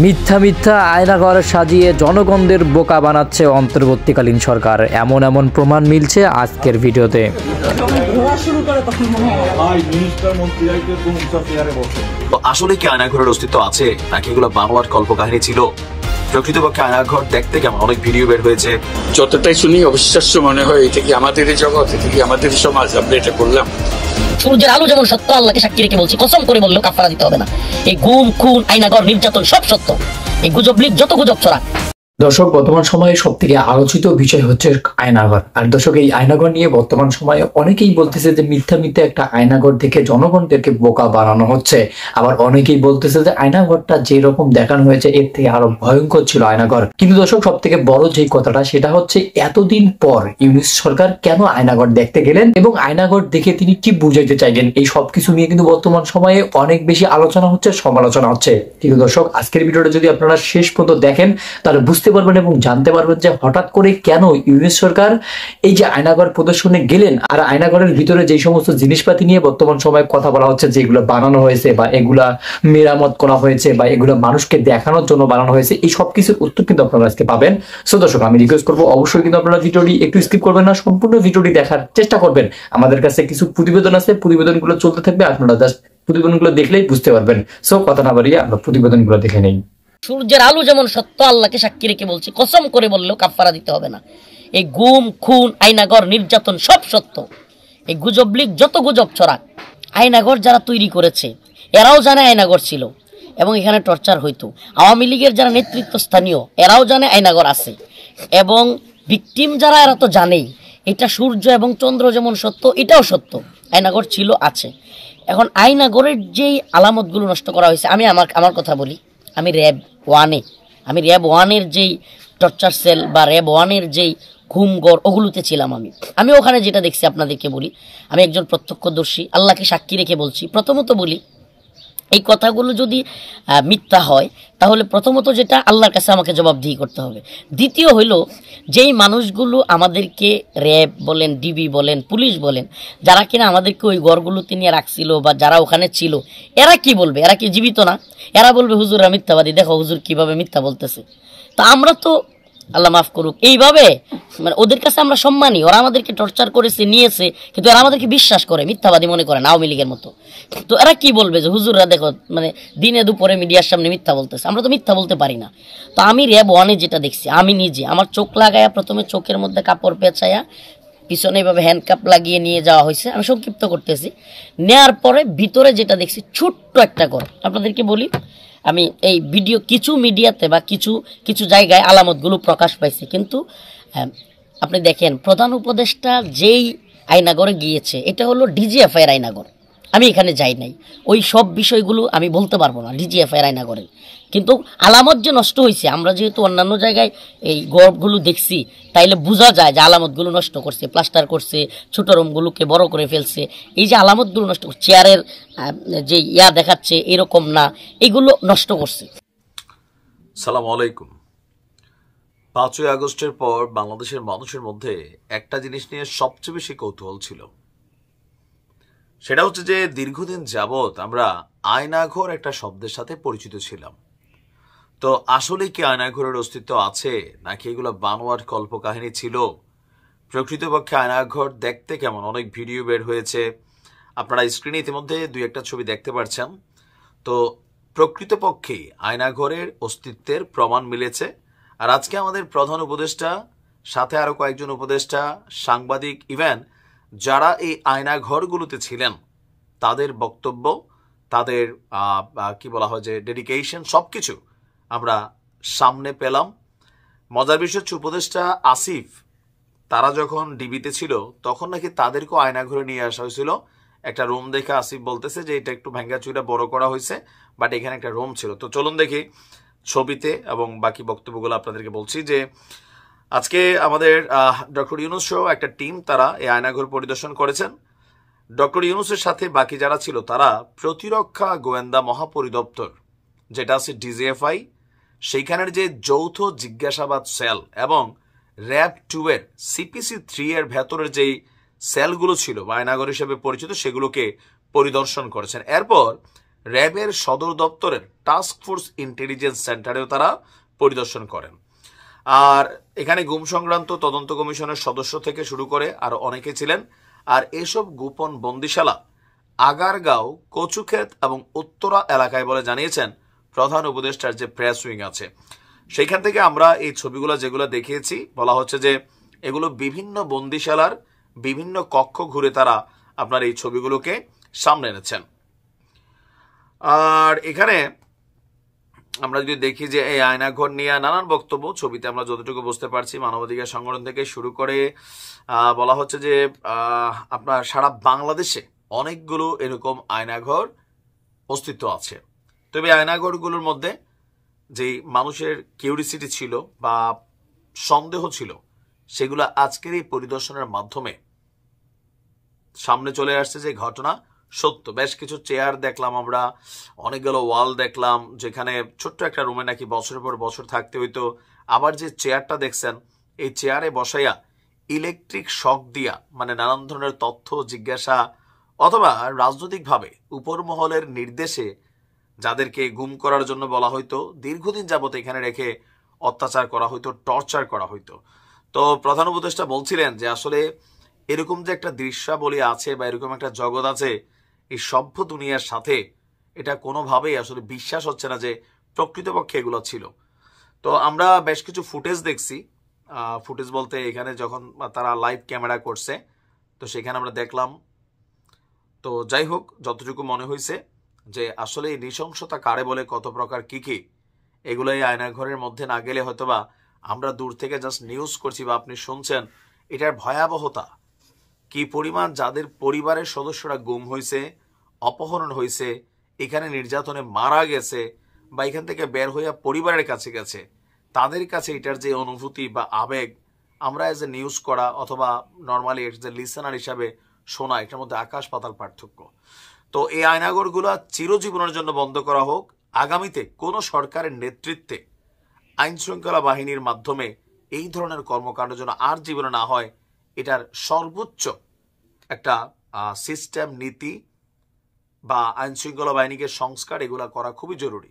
মিথ্যা মিথ্যা আয়নাঘর সাজিয়ে জনগণদের বোকা বানাচ্ছে অন্তর্বর্তীকালীন সরকার, এমন এমন প্রমাণ মিলছে আজকের ভিডিওতে। আসলে কি আয়নাঘরের অস্তিত্ব আছে নাকি এগুলো বানোয়াট কল্পকাহিনী ছিল? প্রকৃতপক্ষে আয়নাঘর দেখতে কেমন অনেক ভিডিও বের হয়েছে। যতটাই শুনি অবিশ্বাস্য মনে হয়, এটা কি আমাদের জগৎ, এটা কি আমাদের সমাজ? আমরা এটা করলাম। সূর্যের আলো যেমন সত্য, আল্লাহকে সাক্ষী রেখে বলছি, কসম করে বললেও কাফারা দিতে হবে না। এই গুম, খুন, আয়নাঘর, নির্যাতন সব সত্য। এই গুজব লিক যত গুজব ছড়া। দর্শক, বর্তমান সময়ে সব থেকে আলোচিত বিষয় হচ্ছে আয়নাঘর। আর দর্শক, এই আয়নাঘর নিয়ে বর্তমান সময়ে অনেকেই বলতেছে যে মিথ্যা মিথ্যা একটা আয়নাঘর দেখে জনগণদেরকে বোকা বানানো হচ্ছে। আবার অনেকেই বলতেছে যে আয়নাঘরটা যেরকম দেখানো হয়েছে এর থেকে আরো ভয়ঙ্কর ছিল আয়নাঘর। কিন্তু দর্শক, সব থেকে বড় যে কথাটা সেটা হচ্ছে এতদিন পর ইউনূস সরকার কেন আয়নাঘর দেখতে গেলেন এবং আয়নাঘর দেখে তিনি কি বুঝাইতে চাইলেন, এই সবকিছু নিয়ে কিন্তু বর্তমান সময়ে অনেক বেশি আলোচনা হচ্ছে, সমালোচনা হচ্ছে। কিন্তু দর্শক, আজকের ভিডিওটা যদি আপনারা শেষ পর্যন্ত দেখেন তাহলে বুঝতে পারবেন এবং জানতে পারবেন যে হঠাৎ করে কেন ইউনূস সরকার এই যে আয়নাঘর প্রদর্শনে গেলেন। আর আয়নাঘরের ভিতরে যে সমস্ত জিনিসপাতি নিয়ে বর্তমান সময়ে কথা বলা হচ্ছে যে এগুলো বানানো হয়েছে বা এগুলা মেরামত করা হয়েছে বা এগুলো মানুষকে দেখানোর জন্য বানানো হয়েছে, এই সব কিছুর উত্তর কিন্তু আপনারা আজকে পাবেন। সো দর্শক, আমি রিকোয়েস্ট করবো অবশ্যই কিন্তু আপনারা ভিডিওটি একটু স্কিপ করবেন না, সম্পূর্ণ ভিডিওটি দেখার চেষ্টা করবেন। আমাদের কাছে কিছু প্রতিবেদন আছে, প্রতিবেদনগুলো চলতে থাকবে, আপনারা জাস্ট প্রতিবেদনগুলো দেখলেই বুঝতে পারবেন। সো কথা না বাড়িয়ে আমরা প্রতিবেদনগুলো দেখে নেই। সূর্যের আলো যেমন সত্য, আল্লাহকে সাক্ষী রেখে বলছি, কসম করে বললেও কাফারা দিতে হবে না। এই গুম, খুন, আয়নাঘর, নির্যাতন সব সত্য। এই গুজব লিক যত গুজব ছড়া। আয়নাঘর যারা তৈরি করেছে এরাও জানে আয়নাঘর ছিল এবং এখানে টর্চার হইতো। আওয়ামী লীগের যারা নেতৃত্ব স্থানীয় এরাও জানে আয়নাঘর আছে এবং ভিকটিম যারা এরা তো জানেই। এটা সূর্য এবং চন্দ্র যেমন সত্য, এটাও সত্য, আয়নাঘর ছিল, আছে। এখন আয়নাঘরের যেই আলামতগুলো নষ্ট করা হয়েছে, আমি আমার কথা বলি। আমি র্যাব ওয়ানের যেই টর্চার সেল বা র্যাব ওয়ানের যেই ঘুমঘর ওগুলোতে ছিলাম। আমি ওখানে যেটা দেখছি আপনাদেরকে বলি, আমি একজন প্রত্যক্ষদর্শী, আল্লাহকে সাক্ষী রেখে বলছি। প্রথমত বলি, এই কথাগুলো যদি মিথ্যা হয় তাহলে প্রথমত যেটা আল্লাহর কাছে আমাকে জবাবদিহি করতে হবে। দ্বিতীয় হইল, যেই মানুষগুলো আমাদেরকে র্যাব বলেন, ডিবি বলেন, পুলিশ বলেন, যারা কিনা আমাদেরকে ওই ঘরগুলোতে নিয়ে রাখছিল বা যারা ওখানে ছিল, এরা কি বলবে? এরা কি জীবিত না? এরা বলবে হুজুররা মিথ্যাবাদী, দেখো হুজুর কিভাবে মিথ্যা বলতেছে। তা আমরা তো, আল্লাহ মাফ করুক, এইভাবে মানে ওদের কাছে আমরা সম্মানী। ওরা আমাদেরকে টর্চার করেছে, নিয়েছে, কিন্তু এরা আমাদেরকে বিশ্বাস করে, মিথ্যাবাদী মনে করে আওয়ামী লীগের মতো। তো এরা কি বলবে যে হুজুররা দেখো মানে দিনে দুপুরে মিডিয়ার সামনে মিথ্যা বলতেছে। আমরা তো মিথ্যা বলতে পারি না। তো আমি র্যাব ওয়ানে যেটা দেখছি, আমি নিজে আমার চোখ লাগায়া, প্রথমে চোখের মধ্যে কাপড় পেঁচায়া পিছনে এভাবে হ্যান্ডকাপ লাগিয়ে নিয়ে যাওয়া হয়েছে। আমি সংক্ষিপ্ত করতেছি। নেয়ার পরে ভিতরে যেটা দেখছি ছোট্ট একটা ঘর। আপনাদেরকে বলি, আমি এই ভিডিও কিছু মিডিয়াতে বা কিছু কিছু জায়গায় আলামতগুলো প্রকাশ পাইছে, কিন্তু আপনি দেখেন প্রধান উপদেষ্টা যেই আয়নাঘরে গিয়েছে এটা হলো ডিজিএফআই এর আয়নাঘর। আমি এখানে যাই নাই, ওই সব বিষয়গুলো আমি বলতে পারবো না ডিজিএফআই এর আয়নাঘরে। কিন্তু আলামত যে নষ্ট হয়েছে, আমরা যেহেতু অন্যান্য জায়গায় এই ঘরগুলো দেখছি, তাইলে বোঝা যায় যে আলামতগুলো নষ্ট করছে, প্লাস্টার করছে, ছোট রুমগুলোকে বড় করে ফেলছে। এই যে আলামতগুলো নষ্ট করছে, চেয়ারের যে দেখাচ্ছে এরকম না, এগুলো নষ্ট করছে। সালাম আলাইকুম। 5ই আগস্টের পর বাংলাদেশের মানুষের মধ্যে একটা জিনিস নিয়ে সবচেয়ে বেশি কৌতূহল ছিল, সেটা হচ্ছে যে দীর্ঘদিন যাবৎ আমরা আয়নাঘর একটা শব্দের সাথে পরিচিত ছিলাম। তো আসলে কি আয়নাঘরের অস্তিত্ব আছে নাকি এগুলো বানোয়াট কল্পকাহিনী ছিল? প্রকৃতপক্ষে আয়নাঘর দেখতে কেমন অনেক ভিডিও বের হয়েছে, আপনারা স্ক্রিনে ইতিমধ্যে 2-1টা ছবি দেখতে পাচ্ছেন। তো প্রকৃতপক্ষে আয়নাঘরের অস্তিত্বের প্রমাণ মিলেছে। আর আজকে আমাদের প্রধান উপদেষ্টা, সাথে আরো কয়েকজন উপদেষ্টা, সাংবাদিক, ইভেন যারা এই আয়নাঘরগুলোতে ছিলেন, তাদের বক্তব্য, তাদের কি বলা হয় যে ডেডিকেশন, সবকিছু আমরা সামনে পেলাম। মজার বিষয় হচ্ছে উপদেষ্টা আসিফ, তারা যখন ডিবিতে ছিল তখন নাকি তাদেরকেও আয়নাঘরে নিয়ে আসা হয়েছিল। একটা রুম দেখে আসিফ বলতেছে যে এটা একটু ভাঙ্গাচুরা বড় করা হয়েছে, বাট এখানে একটা রুম ছিল। তো চলুন দেখি ছবিতে, এবং বাকি বক্তব্যগুলো আপনাদেরকে বলছি যে আজকে আমাদের ডক্টর ইউনূস সহ একটা টিম তারা এই আয়নাঘর পরিদর্শন করেছেন। ডক্টর ইউনূসের সাথে বাকি যারা ছিল তারা প্রতিরক্ষা গোয়েন্দা মহাপরিদপ্তর, যেটা আছে ডিজিএফআই, সেইখানের যে যৌথ জিজ্ঞাসাবাদ সেল এবং র্যাব 2 এর সিপিসি 3 এর ভেতরের যেই সেলগুলো ছিল বা আয়নাঘর হিসেবে পরিচিত, সেগুলোকে পরিদর্শন করেছেন। এরপর র্যাবের সদর দপ্তরের টাস্ক ফোর্স ইন্টেলিজেন্স সেন্টারেও তারা পরিদর্শন করেন। আর এখানে গুম সংক্রান্ত তদন্ত কমিশনের সদস্য থেকে শুরু করে আরো অনেকে ছিলেন। আর এসব গোপন বন্দিশালা আগারগাঁও, কচুক্ষেত এবং উত্তরা এলাকায় বলে জানিয়েছেন প্রধান উপদেষ্টার যে প্রেস উইং আছে। সেইখান থেকে আমরা এই ছবিগুলো যেগুলো দেখিয়েছি, বলা হচ্ছে যে এগুলো বিভিন্ন বন্দিশালার বিভিন্ন কক্ষ ঘুরে তারা আপনার এই ছবিগুলোকে সামনে এনেছেন। আর এখানে আমরা যদি দেখি যে এই আয়নাঘর নিয়ে নানান বক্তব্য, ছবিতে আমরা যতটুকু বুঝতে পারছি মানবাধিকার সংগঠন থেকে শুরু করে বলা হচ্ছে যে আপনার সারা বাংলাদেশে অনেকগুলো এরকম আয়নাঘর অস্তিত্ব আছে। তবে আয়নাঘরগুলোর মধ্যে যে মানুষের কিউরিসিটি ছিল বা সন্দেহ ছিল, সেগুলো আজকের এই পরিদর্শনের মাধ্যমে সামনে চলে আসছে যে ঘটনা সত্য। বেশ কিছু চেয়ার দেখলাম আমরা, অনেকগুলো ওয়াল দেখলাম, যেখানে ছোট্ট একটা রুমে নাকি বছরের পর বছর থাকতে হইতো। আবার যে চেয়ারটা দেখছেন, এই চেয়ারে বসাইয়া ইলেকট্রিক শক দিয়া মানে নানান ধরনের তথ্য জিজ্ঞাসা অথবা রাজনৈতিকভাবে উপর মহলের নির্দেশে যাদেরকে গুম করার জন্য বলা হইতো, দীর্ঘদিন যাবত এখানে রেখে অত্যাচার করা হইতো, টর্চার করা হইতো। তো প্রধান উপদেষ্টা বলছিলেন যে আসলে এরকম যে একটা দৃশ্যাবলী আছে বা এরকম একটা জগৎ আছে এই সভ্য দুনিয়ার সাথে, এটা কোনোভাবেই আসলে বিশ্বাস হচ্ছে না যে প্রকৃতপক্ষে এগুলো ছিল। তো আমরা বেশ কিছু ফুটেজ দেখছি। ফুটেজ বলতে এখানে যখন তারা লাইভ ক্যামেরা করছে, তো সেখানে আমরা দেখলাম। তো যাই হোক, যতটুকু মনে হয়েছে যে আসলে এই নৃশংসতা কারে বলে, কত প্রকার কি কি, এগুলো এই আয়নাঘরের মধ্যে না গেলে হয়তোবা আমরা দূর থেকে জাস্ট নিউজ করছি বা আপনি শুনছেন এটার ভয়াবহতা কি পরিমাণ, যাদের পরিবারের সদস্যরা গুম হয়েছে, অপহরণ হয়েছে, এখানে নির্যাতনে মারা গেছে বা এখান থেকে বের হইয়া পরিবারের কাছে গেছে, তাদের কাছে এটার যে অনুভূতি বা আবেগ, আমরা এজ এ নিউজ করা অথবা নর্মালি এজ এ লিসেনার হিসাবে শোনা, এটার মধ্যে আকাশ পাতাল পার্থক্য। তো এই আয়নাঘরগুলো চিরজীবনের জন্য বন্ধ করা হোক। আগামীতে কোনো সরকারের নেতৃত্বে আইন শৃঙ্খলা বাহিনীর মাধ্যমে এই ধরনের কর্মকাণ্ড যেন আর জীবনে না হয়, এটার সর্বোচ্চ একটা সিস্টেম, নীতি বা আইন শৃঙ্খলা বাহিনীকে সংস্কার, এগুলা করা খুবই জরুরি।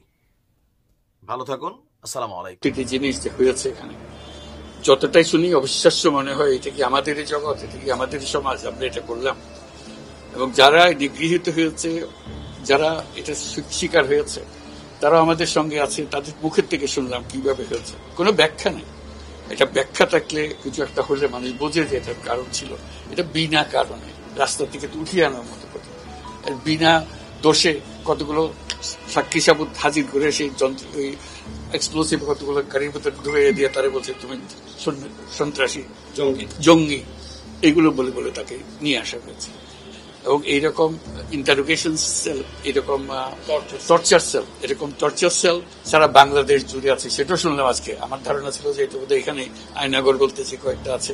ভালো থাকুন, আসসালামু আলাইকুম। প্রতিটি জিনিস যে হয়েছে এখানে যতটাই শুনি অবিশ্বাস্য মনে হয়, এটা কি আমাদেরই জগৎ, এটা কি আমাদেরই সমাজ, আমরা এটা করলাম। এবং যারা নিগৃহীত হয়েছে, যারা এটা শিকার হয়েছে, তারা আমাদের সঙ্গে আছে, তাদের মুখের থেকে শুনলাম কিভাবে হয়েছে। কোনো ব্যাখ্যা নেই। এটা ব্যাখ্যা থাকলে কিছু একটা হলে মানুষ বোঝে যে এটার কারণ ছিল। এটা বিনা কারণে রাস্তা থেকে উঠিয়ে আনার মতো কথা, বিনা দোষে কতগুলো সাক্ষী সাবুত হাজির করে সেই যন্ত্র, ওই এক্সপ্লোসিভ কতগুলো গাড়ির ভিতরে ঢুকিয়ে দিয়ে তারা বলছে তুমি সন্ত্রাসী, জঙ্গি, এগুলো বলে বলে তাকে নিয়ে আসা হয়েছে। এবং এইরকম ইন্টারোগেশন সেল, এরকম টর্চার সেল, এরকম টর্চার সেল সারা বাংলাদেশ জুড়ে আছে, সেটাও শুনলাম আজকে। আমার ধারণা ছিল যে এটা বোধহয় এখানে আয়নাগর বলতেছি কয়েকটা আছে,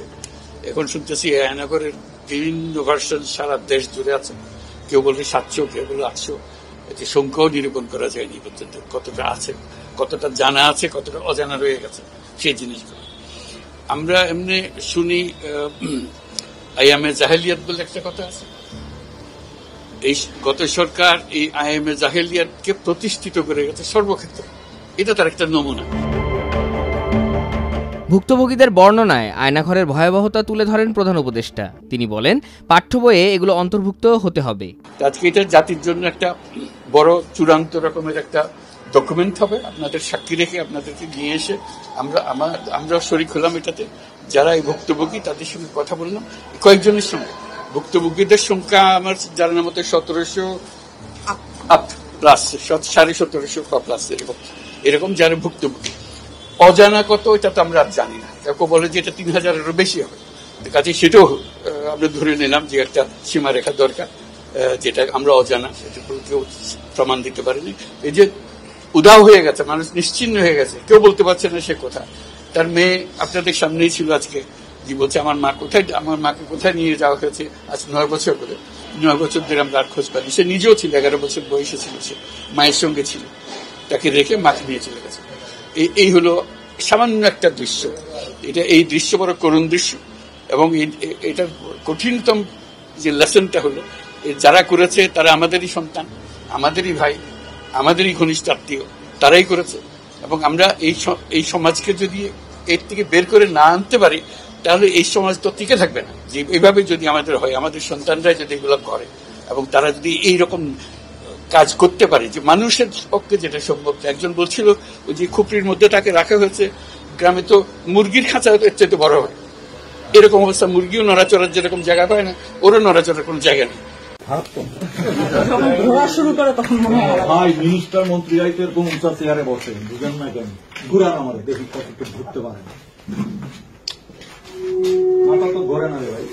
এখন শুনতেছি আয়নাগরের বিভিন্ন ভার্সন সারা দেশ জুড়ে আছে। কেউ বলে 700, কেউ বলে 800। এটি সংখ্যাও নিরূপণ করা যায়নি পর্যন্ত, কতটা আছে, কতটা জানা আছে, কতটা অজানা রয়ে গেছে সেই জিনিসগুলো। আমরা এমনি শুনি আইএমএ জাহেলিয়াত বলে একটা কথা আছে। এই গত সরকার এই আইএমএ জাহেলিয়াতকে প্রতিষ্ঠিত করে গেছে সর্বক্ষেত্রে, এটা তার একটা নমুনা। ভুক্তভোগীদের বর্ণনায় আয়নাঘরের ভয়াবহতা তুলে ধরেন প্রধান উপদেষ্টা। তিনি বলেন, পাঠ্য বইয়ে এগুলো অন্তর্ভুক্ত হতে হবে। আজকে এটা জাতির জন্য একটা বড় চূড়ান্ত রকমের একটা ডকুমেন্ট হবে, আপনাদের সাক্ষী রেখে আপনাদেরকে নিয়ে এসে আমরা শরিক হলাম এটাতে। যারা এই ভুক্তভোগী তাদের সঙ্গে কথা বললাম, কয়েকজনের সঙ্গে। ভুক্তভোগীদের সংখ্যা আমার জানার মতো 1700 প্লাস, 1750 প্লাস এরকম যারা ভুক্তভোগী। অজানা কত এটা তো আমরা জানি না, কেউ বলে যে এটা 3000-এরও বেশি হবে। কাজে সেটাও আমরা ধরে নিলাম যে একটা সীমারেখা দরকার, যেটা আমরা অজানা, সেটা কেউ প্রমাণ দিতে পারেনি। এই যে উদাও হয়ে গেছে, মানুষ নিশ্চিহ্ন হয়ে গেছে, কেউ বলতে পারছে না সে কোথায়। তার মেয়ে আপনাদের সামনেই ছিল আজকে, যে বলছে আমার মাকে কোথায় নিয়ে যাওয়া হয়েছে আজ 9 বছর ধরে। 9 বছর ধরে আমরা আর খোঁজ পাইনি। সে নিজেও ছিল, 11 বছর বয়সে ছিল, সে মায়ের সঙ্গে ছিল, তাকে রেখে মাকে নিয়ে চলে গেছে। এই হলো সামান্য একটা দৃশ্য। এই দৃশ্য বড় করুণ দৃশ্য। এবং এটার কঠিনতম যে লেসনটা হলো, যারা করেছে তারা আমাদেরই সন্তান, আমাদেরই ভাই, আমাদেরই ঘনিষ্ঠ আত্মীয়, তারাই করেছে। এবং আমরা এই সমাজকে যদি এর থেকে বের করে না আনতে পারি, তাহলে এই সমাজ তো টিকে থাকবে না। যে এইভাবে যদি আমাদের হয়, আমাদের সন্তানরা যদি এগুলো করে এবং তারা যদি এইরকম কাজ করতে পারে, যে মানুষের পক্ষে যেটা সম্ভব। একজন বলছিল ওই যে খুপড়ির মধ্যে তাকে রাখা হয়েছে, গ্রামে তো মুরগির খাঁচা এর চাইতে বড় হয়, এরকম অবস্থা। মুরগিও নড়াচড়ার যেরকম জায়গা পায় না, ওরও নড়াচড়ার কোনো জায়গা নেই। ভাই মিনিস্টার মন্ত্রীরাই তো এরকম উঁচা চেয়ারে বসে, বুঝেন না কেন? ঘুরান আমাদের, দেখি কতটুকু ঘুরতে পারে। মাথা তো ঘরে না রে ভাই,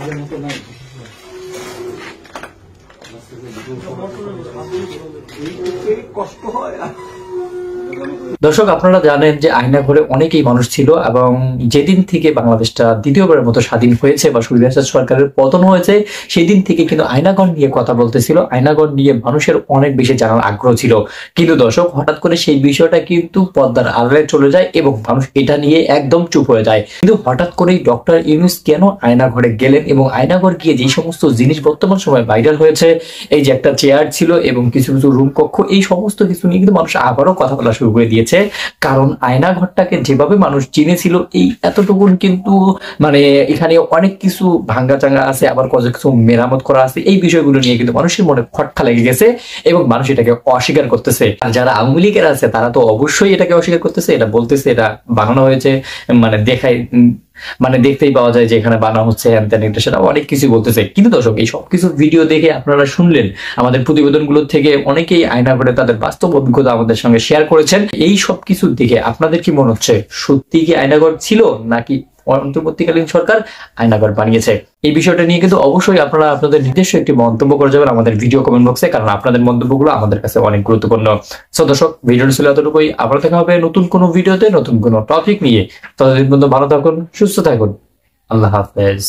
আগের মতো নাই। কষ্ট হয়। দর্শক, আপনারা জানেন যে আয়নাঘরে অনেকেই মানুষ ছিল এবং যেদিন থেকে বাংলাদেশটা দ্বিতীয়বারের মতো স্বাধীন হয়েছে বা স্বৈরাচার সরকারের পতন হয়েছে, সেদিন থেকে কিন্তু আয়নাঘর নিয়ে কথা বলতেছিল, আয়নাঘর নিয়ে মানুষের অনেক বেশি জানার আগ্রহ ছিল। কিন্তু দর্শক, হঠাৎ করে সেই বিষয়টা কিন্তু পর্দার আড়ালে চলে যায় এবং মানুষ এটা নিয়ে একদম চুপ হয়ে যায়। কিন্তু হঠাৎ করেই ডক্টর ইউনূস কেন আয়নাঘরে গেলেন এবং আয়নাঘর গিয়ে যে সমস্ত জিনিস বর্তমান সময় ভাইরাল হয়েছে, এই যে একটা চেয়ার ছিল এবং কিছু কিছু রুম কক্ষ, এই সমস্ত কিছু নিয়ে কিন্তু মানুষ আবারও কথা বলা শুরু করে দিয়েছে। কারণ আয়নাঘরটাকে যেভাবে মানুষ চিনেছিল, এই এতটুকুন কিন্তু মানে এখানে অনেক কিছু ভাঙ্গা চাঙ্গা আছে, আবার কিছু মেরামত করা আছে। এই বিষয়গুলো নিয়ে কিন্তু মানুষের মনে খটকা লেগে গেছে এবং মানুষ এটাকে অস্বীকার করতেছে। আর যারা আওয়ামী লীগের আছে তারা তো অবশ্যই এটাকে অস্বীকার করতেছে, এটা বলতেছে এটা বানানো হয়েছে, মানে দেখাই মানে দেখতেই পাওয়া যায় যে এখানে বানানো হচ্ছে, হ্যান ত্যান এটা সেটা অনেক কিছু বলতেছে। কিন্তু দর্শক, এই সবকিছু ভিডিও দেখে আপনারা শুনলেন, আমাদের প্রতিবেদনগুলো থেকে অনেকেই আয়নাঘরে তাদের বাস্তব অভিজ্ঞতা আমাদের সঙ্গে শেয়ার করেছেন। এই সব কিছু দেখে আপনাদের কি মনে হচ্ছে, সত্যি কি আয়নাঘর ছিল নাকি অন্তর্বর্তীকালীন সরকার আয়নাঘর বানিয়েছে? এই বিষয়টা নিয়ে কিন্তু অবশ্যই আপনারা আপনাদের নিজস্ব একটি মন্তব্য করে যাবেন আমাদের ভিডিও কমেন্ট বক্সে, কারণ আপনাদের মন্তব্যগুলো আমাদের কাছে অনেক গুরুত্বপূর্ণ। সো দর্শক, ভিডিওটি ছিল এতটুকুই। আবার দেখা হবে নতুন কোনো ভিডিওতে নতুন কোনো টপিক নিয়ে। ততদিন পর্যন্ত ভালো থাকুন, সুস্থ থাকুন। আল্লাহ হাফেজ।